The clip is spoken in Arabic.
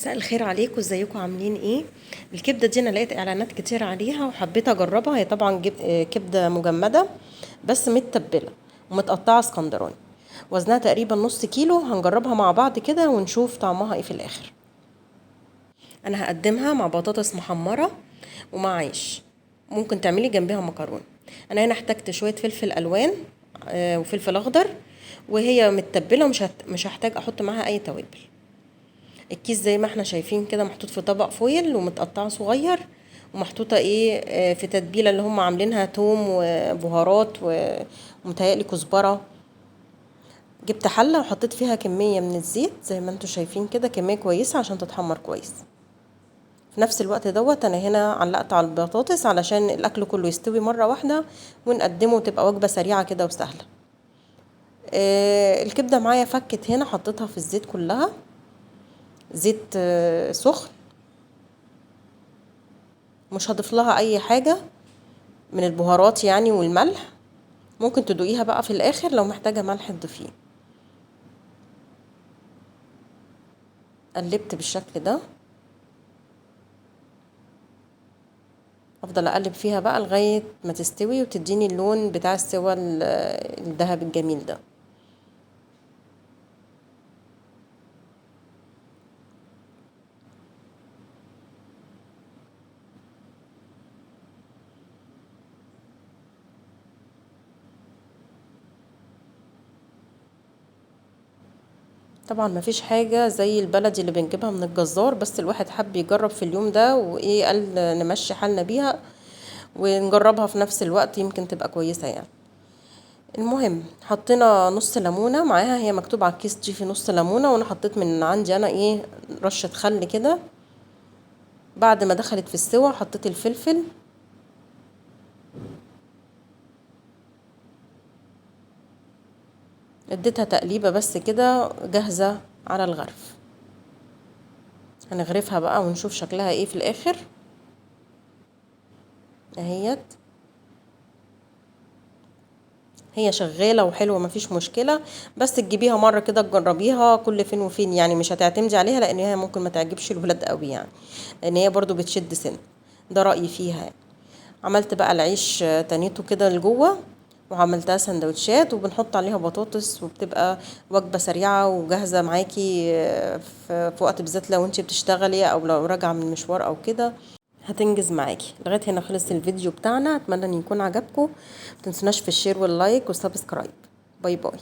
مساء الخير عليكم، ازيكم عاملين ايه؟ الكبده دي انا لقيت اعلانات كتير عليها وحبيت اجربها. هي طبعا كبده مجمده بس متبله ومتقطعه اسكندراني. وزنها تقريبا نص كيلو. هنجربها مع بعض كده ونشوف طعمها ايه في الاخر. انا هقدمها مع بطاطس محمره ومع عيش. ممكن تعملي جنبها مكرونه. انا هنا احتجت شويه فلفل الوان وفلفل اخضر. وهي متبله مش هحتاج احط معاها اي توابل. الكيس زي ما احنا شايفين كده محطوط في طبق فويل ومتقطع صغير. ومحطوطه في تتبيله اللي هم عاملينها توم وبهارات ومتهيألي كزبره. جبت حله وحطيت فيها كميه من الزيت زي ما انتم شايفين كده، كميه كويسه عشان تتحمر كويس. في نفس الوقت دوت انا هنا علقت على البطاطس علشان الاكل كله يستوي مره واحده ونقدمه وتبقى وجبه سريعه كده وسهله. الكبده معايا فكت هنا، حطيتها في الزيت كلها. زيت سخن. مش هضيف لها اي حاجة من البهارات يعني والملح. ممكن تدوقيها بقى في الاخر، لو محتاجة ملح تضيفيه. قلبت بالشكل ده. افضل اقلب فيها بقى لغاية ما تستوي وتديني اللون بتاع السوا الذهبي الجميل ده. طبعا مفيش حاجة زي البلدي اللي بنجيبها من الجزار، بس الواحد حب يجرب في اليوم ده قال نمشي حالنا بيها ونجربها في نفس الوقت، يمكن تبقى كويسة يعني. المهم حطينا نص ليمونه معاها، هي مكتوب على الكيس دي في نص ليمونه، وانا حطيت من عندي انا رشه خل كده. بعد ما دخلت في السوا حطيت الفلفل. اديتها تقليبه بس كده جاهزه على الغرف. هنغرفها بقى ونشوف شكلها ايه في الاخر. اهيت هي شغاله وحلوه مفيش مشكله. بس تجيبيها مره كده تجربيها كل فين وفين يعني، مش هتعتمدي عليها لان هي ممكن ما تعجبش الولاد قوي يعني، لان هي برضو بتشد سن. ده رايي فيها يعني. عملت بقى العيش تنيته كده لجوه وعملتها سندوتشات، وبنحط عليها بطاطس وبتبقى وجبة سريعة وجاهزة معاكي في وقت، بالذات لو انت بتشتغلي او لو راجعة من مشوار او كده هتنجز معاكي. لغاية هنا خلص الفيديو بتاعنا، اتمنى ان يكون عجبكم. متنسوناش في الشير واللايك والسبسكرايب. باي باي.